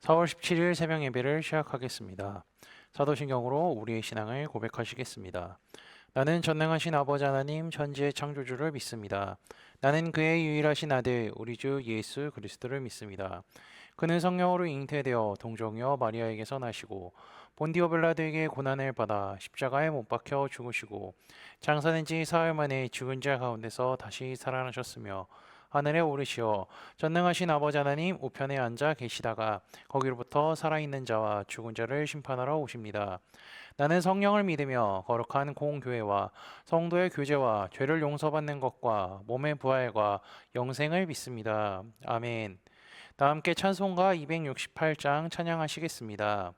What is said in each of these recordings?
4월 17일 새벽 예배를 시작하겠습니다. 사도신경으로 우리의 신앙을 고백하시겠습니다. 나는 전능하신 아버지 하나님 천지의 창조주를 믿습니다. 나는 그의 유일하신 아들 우리 주 예수 그리스도를 믿습니다. 그는 성령으로 잉태되어 동정녀 마리아에게서 나시고 본디오 빌라도에게 고난을 받아 십자가에 못 박혀 죽으시고 장사된 지 사흘 만에 죽은 자 가운데서 다시 살아나셨으며 하늘에 오르시어 전능하신 아버지 하나님 우편에 앉아 계시다가 거기로부터 살아있는 자와 죽은 자를 심판하러 오십니다. 나는 성령을 믿으며 거룩한 공교회와 성도의 교제와 죄를 용서받는 것과 몸의 부활과 영생을 믿습니다. 아멘. 다 함께 찬송가 268장 찬양하시겠습니다.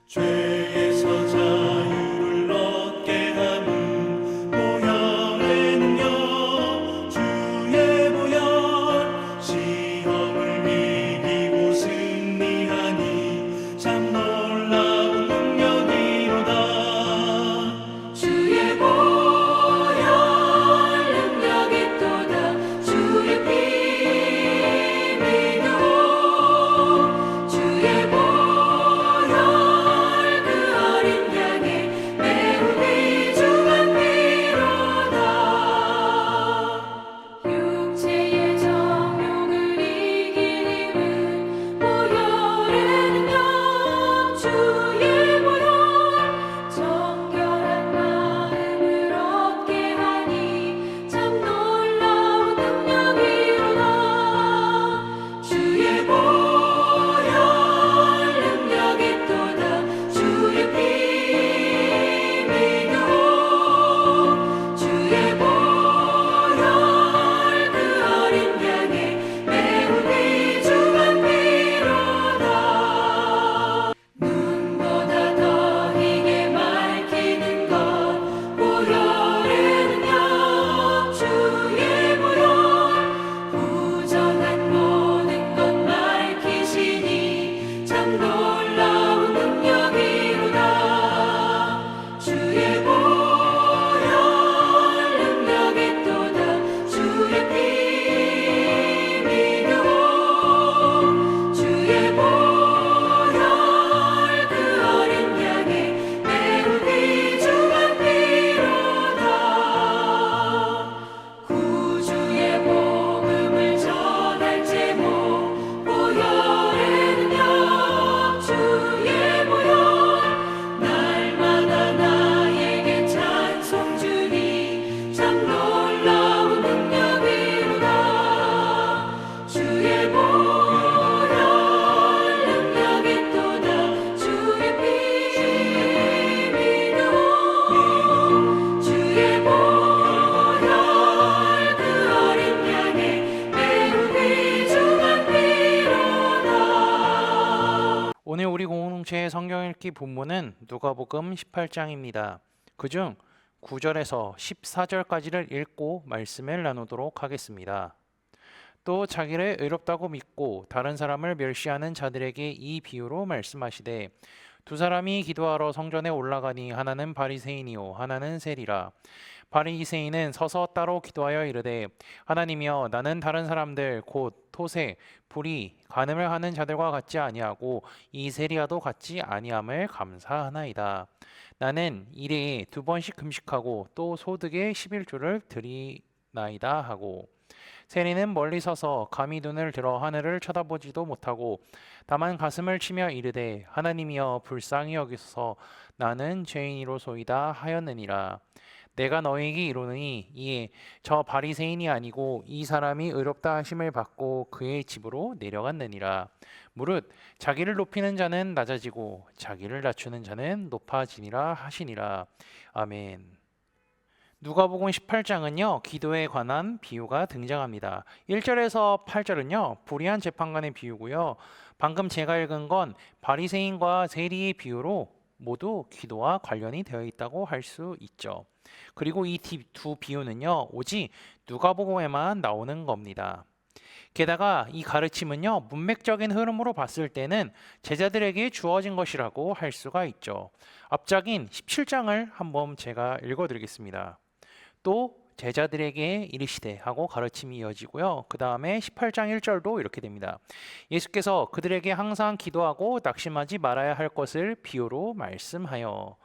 죄에서 자유를 얻게 하는 보혈에는요 주의 보혈 시험을 이기고 승리하니 참 놀라운 능력이로다. 주의 보혈 능력이 또다. 주의 피 믿어 주의 보혈 그 어린 양의 매우 귀중한 피로다. 육체의 정욕을 이길 힘은 보혈의 능력 주의 보혈 정결한 마음을 얻게 하니 참 놀라운 능력이로다. 주의 보혈 능력이 또다. 주의 피 믿어 주의 보혈 그 어린 양의 매우 귀중한 피로다. 눈보다 더 희게 밝히는 것 보혈의 능력 주의 보혈 부정한 모든 것 밝히시니 참 놀라운 능력이로다. 주의 보혈 능력이 또다. 주의 피 믿어 주의 보혈 그 어린 양의 매우 귀중한 피로다. 구주의 복음을 전할 제목 보혈의 능력 주의 보혈 날마다 나에게 찬송 주니 참 놀라운 능력이로다. 주의 보혈 능력이 또다. 주의 피 믿어 주의 보혈 그 어린 양의 매우 귀중한 피로다. 오늘 우리 공동체의 성경 읽기 본문은 누가복음 18장입니다. 그중 9절에서 14절까지를 읽고 말씀을 나누도록 하겠습니다. 또 자기를 의롭다고 믿고 다른 사람을 멸시하는 자들에게 이 비유로 말씀하시되 두 사람이 기도하러 성전에 올라가니 하나는 바리새인이요 하나는 세리라. 바리새인은 서서 따로 기도하여 이르되 하나님이여 나는 다른 사람들 곧 토세, 불의, 간음을 하는 자들과 같지 아니하고 이 세리와도 같지 아니함을 감사하나이다. 나는 일에 2번씩 금식하고 또 소득의 11조를 드리나이다 하고 세리는 멀리 서서 감히 눈을 들어 하늘을 쳐다보지도 못하고 다만 가슴을 치며 이르되 하나님이여 불쌍히 여기소서 나는 죄인이로소이다 하였느니라. 내가 너희에게 이르노니 이에 저 바리새인이 아니고 이 사람이 의롭다 하심을 받고 그의 집으로 내려갔느니라. 무릇 자기를 높이는 자는 낮아지고 자기를 낮추는 자는 높아지니라 하시니라. 아멘. 누가복음 18장은요 기도에 관한 비유가 등장합니다. 1절에서 8절은요 불의한 재판관의 비유고요. 방금 제가 읽은 건 바리새인과 세리의 비유로 모두 기도와 관련이 되어 있다고 할 수 있죠. 그리고 이 두 비유는요 오직 누가복음에만 나오는 겁니다. 게다가 이 가르침은요, 문맥적인 흐름으로 봤을 때는 제자들에게 주어진 것이라고 할 수가 있죠. 앞장인 17장을 한번 제가 읽어드리겠습니다. 또 제자들에게 이르시되 하고 가르침이 이어지고요. 그 다음에 18장 1절도 이렇게 됩니다. 예수께서 그들에게 항상 기도하고 낙심하지 말아야 할 것을 비유로 말씀하여.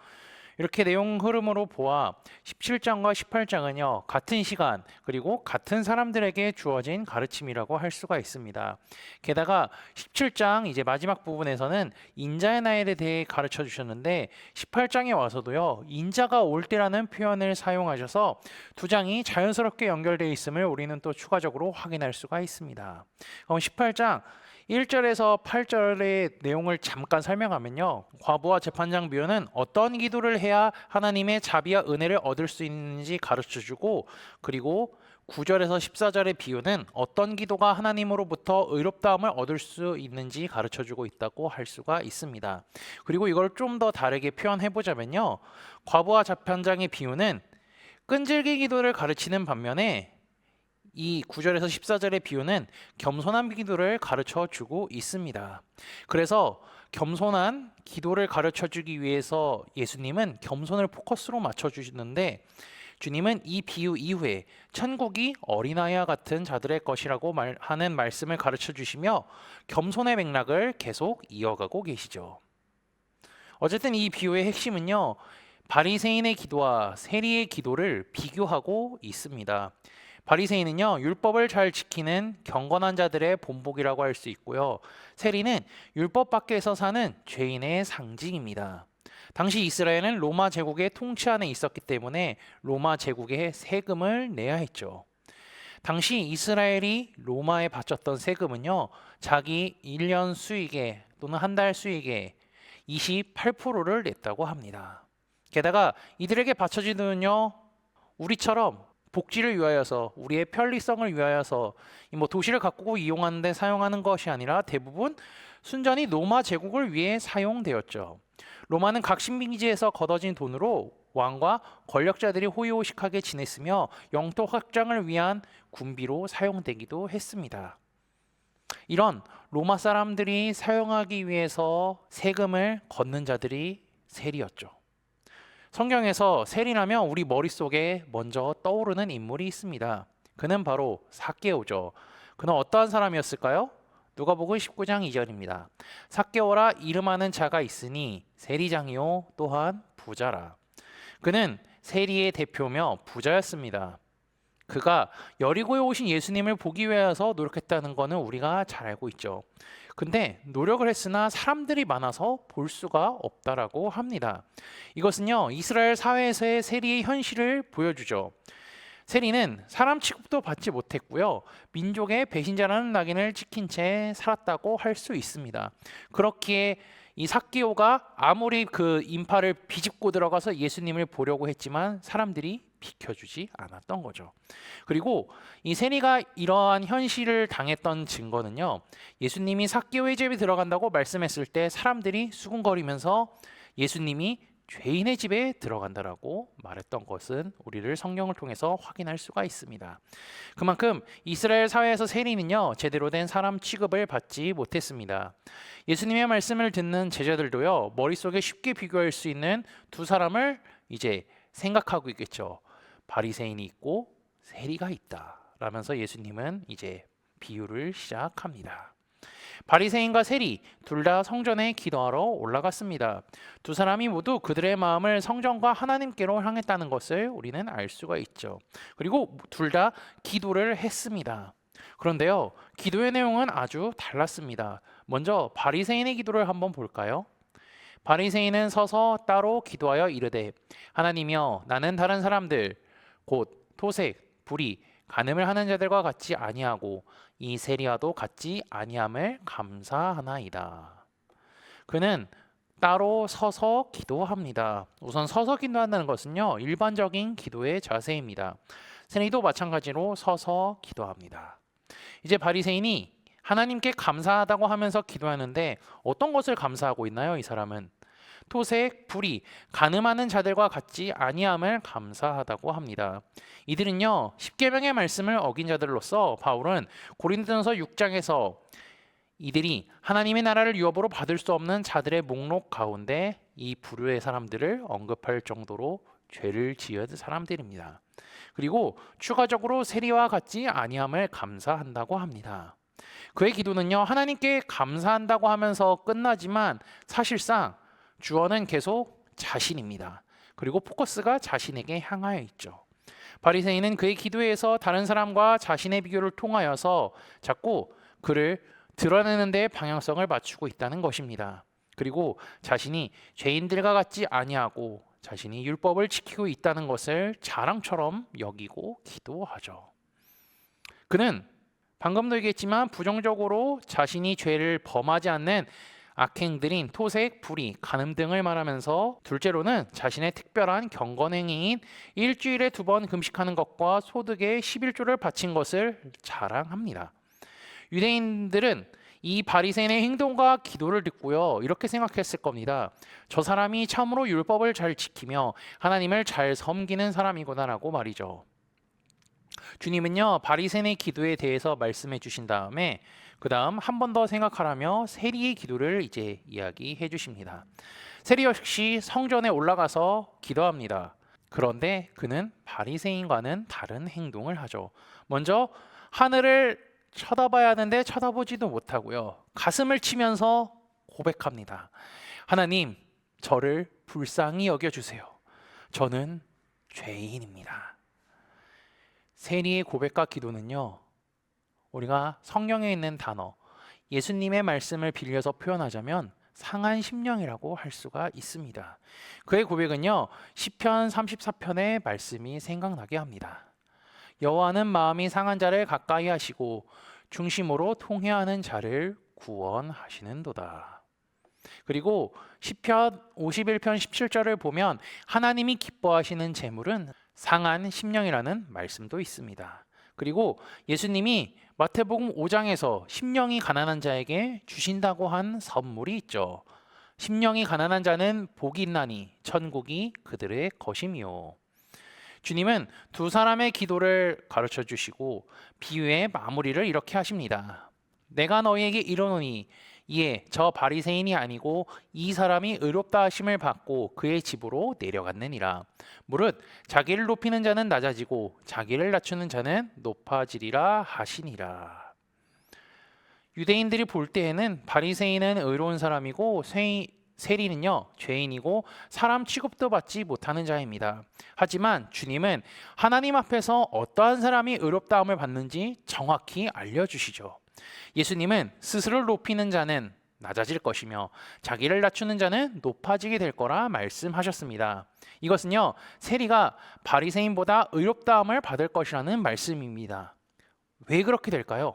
이렇게 내용 흐름으로 보아 17장과 18장은요, 같은 시간 그리고 같은 사람들에게 주어진 가르침이라고 할 수가 있습니다. 게다가 17장 이제 마지막 부분에서는 인자의 나일에 대해 가르쳐 주셨는데 18장에 와서도요, 인자가 올 때라는 표현을 사용하셔서 두 장이 자연스럽게 연결되어 있음을 우리는 또 추가적으로 확인할 수가 있습니다. 그럼 18장 1절에서 8절의 내용을 잠깐 설명하면요, 과부와 재판장 비유는 어떤 기도를 해야 하나님의 자비와 은혜를 얻을 수 있는지 가르쳐주고, 그리고 9절에서 14절의 비유는 어떤 기도가 하나님으로부터 의롭다함을 얻을 수 있는지 가르쳐주고 있다고 할 수가 있습니다. 그리고 이걸 좀 더 다르게 표현해보자면요, 과부와 재판장의 비유는 끈질기 기도를 가르치는 반면에 이 9절에서 14절의 비유는 겸손한 기도를 가르쳐 주고 있습니다. 그래서 겸손한 기도를 가르쳐 주기 위해서 예수님은 겸손을 포커스로 맞춰 주시는데, 주님은 이 비유 이후에 천국이 어린아이와 같은 자들의 것이라고 하는 말씀을 가르쳐 주시며 겸손의 맥락을 계속 이어가고 계시죠. 어쨌든 이 비유의 핵심은요, 바리새인의 기도와 세리의 기도를 비교하고 있습니다. 바리새인은요, 율법을 잘 지키는 경건한 자들의 본보기라고 할 수 있고요. 세리는 율법 밖에서 사는 죄인의 상징입니다. 당시 이스라엘은 로마 제국의 통치 안에 있었기 때문에 로마 제국에 세금을 내야 했죠. 당시 이스라엘이 로마에 바쳤던 세금은요, 자기 1년 수익에 또는 한 달 수익의 28%를 냈다고 합니다. 게다가 이들에게 바쳐진 돈은요, 우리처럼 복지를 위하여서, 우리의 편리성을 위하여서 뭐 도시를 가꾸고 이용하는 데 사용하는 것이 아니라 대부분 순전히 로마 제국을 위해 사용되었죠. 로마는 각 식민지에서 걷어진 돈으로 왕과 권력자들이 호의호식하게 지냈으며 영토 확장을 위한 군비로 사용되기도 했습니다. 이런 로마 사람들이 사용하기 위해서 세금을 걷는 자들이 세리였죠. 성경에서 세리라면 우리 머릿속에 먼저 떠오르는 인물이 있습니다. 그는 바로 삭개오죠. 그는 어떠한 사람이었을까요? 누가복음 19장 2절입니다. 삭개오라 이름하는 자가 있으니 세리장이요 또한 부자라. 그는 세리의 대표며 부자였습니다. 그가 여리고에 오신 예수님을 보기 위해서 노력했다는 것은 우리가 잘 알고 있죠. 근데 노력을 했으나 사람들이 많아서 볼 수가 없다라고 합니다. 이것은요, 이스라엘 사회에서의 세리의 현실을 보여주죠. 세리는 사람 취급도 받지 못했고요, 민족의 배신자라는 낙인을 찍힌 채 살았다고 할 수 있습니다. 그렇기에 이 삭개오가 아무리 그 인파를 비집고 들어가서 예수님을 보려고 했지만 사람들이 비켜주지 않았던 거죠. 그리고 이 세리가 이러한 현실을 당했던 증거는요, 예수님이 삭개오의 집에 들어간다고 말씀했을 때 사람들이 수군거리면서 예수님이 죄인의 집에 들어간다라고 말했던 것은 우리를 성경을 통해서 확인할 수가 있습니다. 그만큼 이스라엘 사회에서 세리는요, 제대로 된 사람 취급을 받지 못했습니다. 예수님의 말씀을 듣는 제자들도요, 머릿속에 쉽게 비교할 수 있는 두 사람을 이제 생각하고 있겠죠. 바리새인이 있고 세리가 있다 라면서 예수님은 이제 비유를 시작합니다. 바리새인과 세리 둘 다 성전에 기도하러 올라갔습니다. 두 사람이 모두 그들의 마음을 성전과 하나님께로 향했다는 것을 우리는 알 수가 있죠. 그리고 둘 다 기도를 했습니다. 그런데요, 기도의 내용은 아주 달랐습니다. 먼저 바리새인의 기도를 한번 볼까요? 바리새인은 서서 따로 기도하여 이르되, 하나님이여, 나는 다른 사람들 곧 토색, 불의, 간음을 하는 자들과 같지 아니하고 이 세리와도 같지 아니함을 감사하나이다. 그는 따로 서서 기도합니다. 우선 서서 기도한다는 것은요, 일반적인 기도의 자세입니다. 세리도 마찬가지로 서서 기도합니다. 이제 바리새인이 하나님께 감사하다고 하면서 기도하는데 어떤 것을 감사하고 있나요? 이 사람은 토색, 불의, 간음하는 자들과 같지 아니함을 감사하다고 합니다. 이들은요, 십계명의 말씀을 어긴 자들로서 바울은 고린도전서 6장에서 이들이 하나님의 나라를 유업으로 받을 수 없는 자들의 목록 가운데 이 부류의 사람들을 언급할 정도로 죄를 지은 사람들입니다. 그리고 추가적으로 세리와 같지 아니함을 감사한다고 합니다. 그의 기도는요, 하나님께 감사한다고 하면서 끝나지만 사실상 주어는 계속 자신입니다. 그리고 포커스가 자신에게 향하여 있죠. 바리새인은 그의 기도에서 다른 사람과 자신의 비교를 통하여서 자꾸 그를 드러내는 데 방향성을 맞추고 있다는 것입니다. 그리고 자신이 죄인들과 같지 아니하고 자신이 율법을 지키고 있다는 것을 자랑처럼 여기고 기도하죠. 그는 방금도 얘기했지만 부정적으로 자신이 죄를 범하지 않는 악행들인 토색, 불의, 간음 등을 말하면서 둘째로는 자신의 특별한 경건행위인 일주일에 2번 금식하는 것과 소득의 11조를 바친 것을 자랑합니다. 유대인들은 이 바리새인의 행동과 기도를 듣고요, 이렇게 생각했을 겁니다. 저 사람이 참으로 율법을 잘 지키며 하나님을 잘 섬기는 사람이구나라고 말이죠. 주님은요, 바리새인의 기도에 대해서 말씀해 주신 다음에 그 다음 한 번 더 생각하라며 세리의 기도를 이제 이야기해 주십니다. 세리 역시 성전에 올라가서 기도합니다. 그런데 그는 바리새인과는 다른 행동을 하죠. 먼저 하늘을 쳐다봐야 하는데 쳐다보지도 못하고요, 가슴을 치면서 고백합니다. 하나님, 저를 불쌍히 여겨주세요. 저는 죄인입니다. 세리의 고백과 기도는요, 우리가 성경에 있는 단어 예수님의 말씀을 빌려서 표현하자면 상한 심령이라고 할 수가 있습니다. 그의 고백은요, 시편 34편의 말씀이 생각나게 합니다. 여호와는 마음이 상한 자를 가까이 하시고 중심으로 통회하는 자를 구원하시는도다. 그리고 시편 51편 17절을 보면 하나님이 기뻐하시는 재물은 상한 심령이라는 말씀도 있습니다. 그리고 예수님이 마태복음 5장에서 심령이 가난한 자에게 주신다고 한 선물이 있죠. 심령이 가난한 자는 복이 있나니 천국이 그들의 것이며. 주님은 두 사람의 기도를 가르쳐 주시고 비유의 마무리를 이렇게 하십니다. 내가 너희에게 이르노니 이에 저 바리새인이 아니고 이 사람이 의롭다 하심을 받고 그의 집으로 내려갔느니라. 무릇 자기를 높이는 자는 낮아지고 자기를 낮추는 자는 높아지리라 하시니라. 유대인들이 볼 때에는 바리새인은 의로운 사람이고 세리는요, 죄인이고 사람 취급도 받지 못하는 자입니다. 하지만 주님은 하나님 앞에서 어떠한 사람이 의롭다함을 받는지 정확히 알려주시죠. 예수님은 스스로를 높이는 자는 낮아질 것이며 자기를 낮추는 자는 높아지게 될 거라 말씀하셨습니다. 이것은요, 세리가 바리새인보다 의롭다함을 받을 것이라는 말씀입니다. 왜 그렇게 될까요?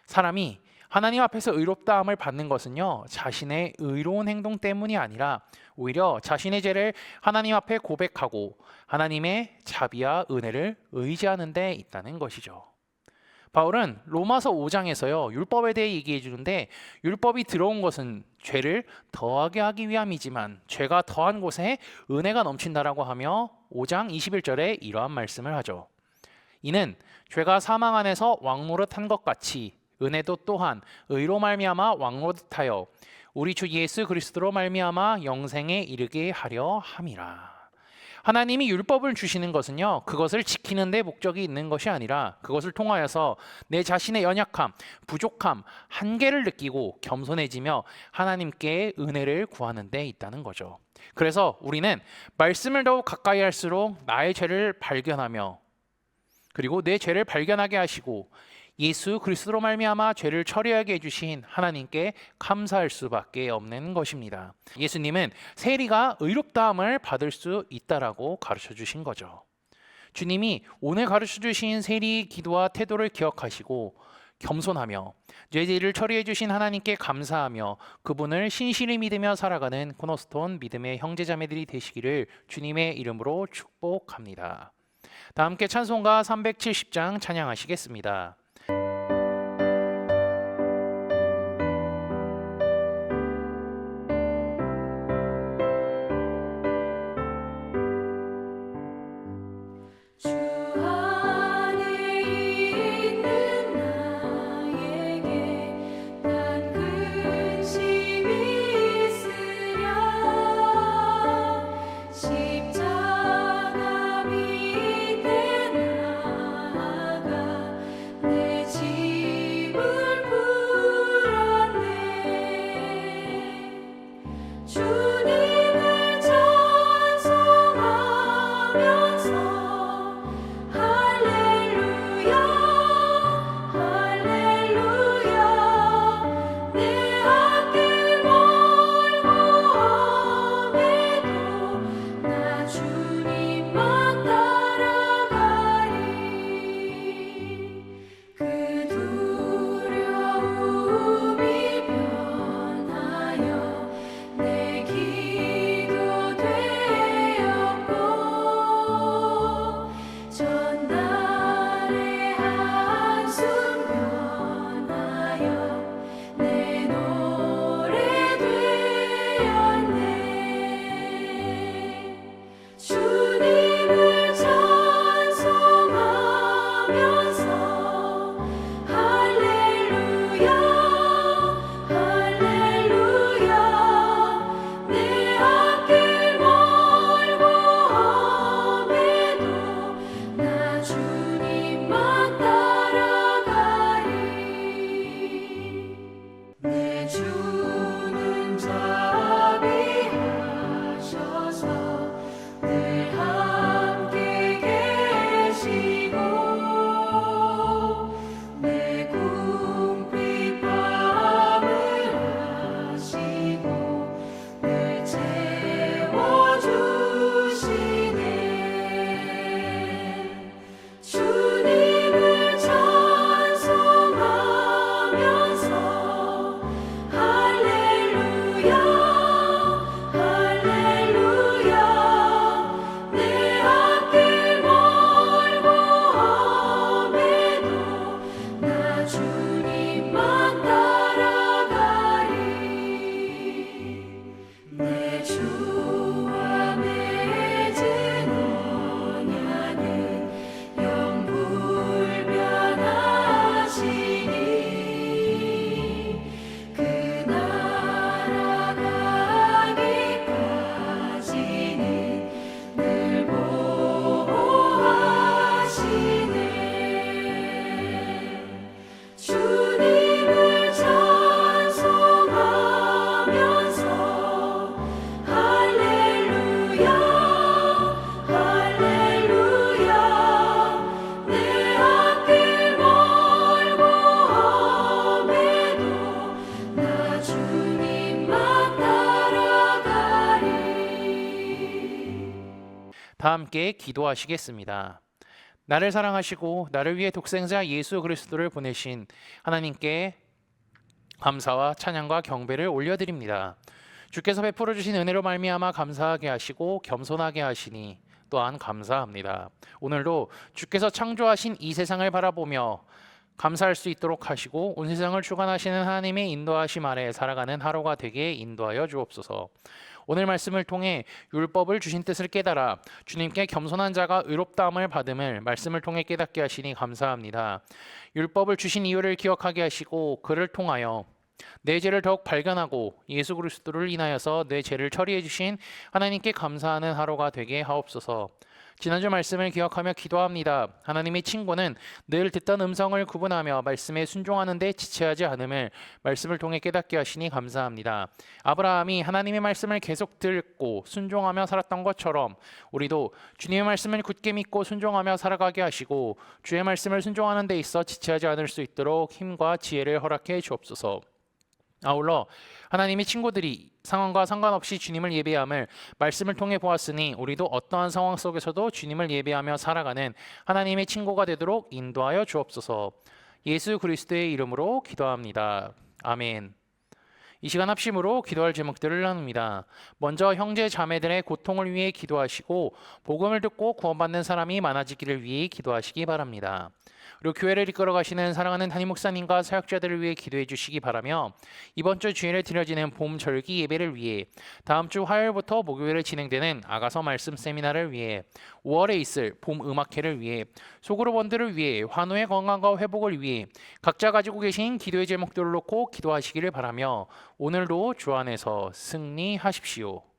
사람이 하나님 앞에서 의롭다함을 받는 것은요, 자신의 의로운 행동 때문이 아니라 오히려 자신의 죄를 하나님 앞에 고백하고 하나님의 자비와 은혜를 의지하는 데 있다는 것이죠. 바울은 로마서 5장에서요, 율법에 대해 얘기해 주는데 율법이 들어온 것은 죄를 더하게 하기 위함이지만 죄가 더한 곳에 은혜가 넘친다라고 하며 5장 21절에 이러한 말씀을 하죠. 이는 죄가 사망 안에서 왕노릇한 것 같이 은혜도 또한 의로 말미암아 왕노릇하여 우리 주 예수 그리스도로 말미암아 영생에 이르게 하려 함이라. 하나님이 율법을 주시는 것은요, 그것을 지키는 데 목적이 있는 것이 아니라 그것을 통하여서 내 자신의 연약함, 부족함, 한계를 느끼고 겸손해지며 하나님께 은혜를 구하는 데 있다는 거죠. 그래서 우리는 말씀을 더욱 가까이 할수록 나의 죄를 발견하며 그리고 내 죄를 발견하게 하시고 예수 그리스도로 말미암아 죄를 처리하게 해주신 하나님께 감사할 수밖에 없는 것입니다. 예수님은 세리가 의롭다함을 받을 수 있다라고 가르쳐 주신 거죠. 주님이 오늘 가르쳐 주신 세리의 기도와 태도를 기억하시고 겸손하며 죄를 처리해 주신 하나님께 감사하며 그분을 신실히 믿으며 살아가는 코너스톤 믿음의 형제자매들이 되시기를 주님의 이름으로 축복합니다. 다 함께 찬송가 370장 찬양하시겠습니다. 함께 기도하시겠습니다. 나를 사랑하시고 나를 위해 독생자 예수 그리스도를 보내신 하나님께 감사와 찬양과 경배를 올려드립니다. 주께서 베풀어 주신 은혜로 말미암아 감사하게 하시고 겸손하게 하시니 또한 감사합니다. 오늘도 주께서 창조하신 이 세상을 바라보며 감사할 수 있도록 하시고 온 세상을 주관하시는 하나님의 인도하심 아래 살아가는 하루가 되게 인도하여 주옵소서. 오늘 말씀을 통해 율법을 주신 뜻을 깨달아 주님께 겸손한 자가 의롭다함을 받음을 말씀을 통해 깨닫게 하시니 감사합니다. 율법을 주신 이유를 기억하게 하시고 그를 통하여 내 죄를 더욱 발견하고 예수 그리스도를 인하여서 내 죄를 처리해 주신 하나님께 감사하는 하루가 되게 하옵소서. 지난주 말씀을 기억하며 기도합니다. 하나님의 친구는 늘 듣던 음성을 구분하며 말씀에 순종하는 데 지체하지 않음을 말씀을 통해 깨닫게 하시니 감사합니다. 아브라함이 하나님의 말씀을 계속 듣고 순종하며 살았던 것처럼 우리도 주님의 말씀을 굳게 믿고 순종하며 살아가게 하시고 주의 말씀을 순종하는 데 있어 지체하지 않을 수 있도록 힘과 지혜를 허락해 주옵소서. 아울러 하나님의 친구들이 상황과 상관없이 주님을 예배함을 말씀을 통해 보았으니 우리도 어떠한 상황 속에서도 주님을 예배하며 살아가는 하나님의 친구가 되도록 인도하여 주옵소서. 예수 그리스도의 이름으로 기도합니다. 아멘. 이 시간 합심으로 기도할 제목들을 나눕니다. 먼저 형제 자매들의 고통을 위해 기도하시고 복음을 듣고 구원받는 사람이 많아지기를 위해 기도하시기 바랍니다. 그리고 교회를 이끌어 가시는 사랑하는 담임 목사님과 사역자들을 위해 기도해 주시기 바라며 이번 주 주일에 드려지는 봄 절기 예배를 위해 다음 주 화요일부터 목요일에 진행되는 아가서 말씀 세미나를 위해 5월에 있을 봄 음악회를 위해 소그룹원들을 위해 환우의 건강과 회복을 위해 각자 가지고 계신 기도의 제목들을 놓고 기도하시기를 바라며 오늘도 주 안에서 승리하십시오.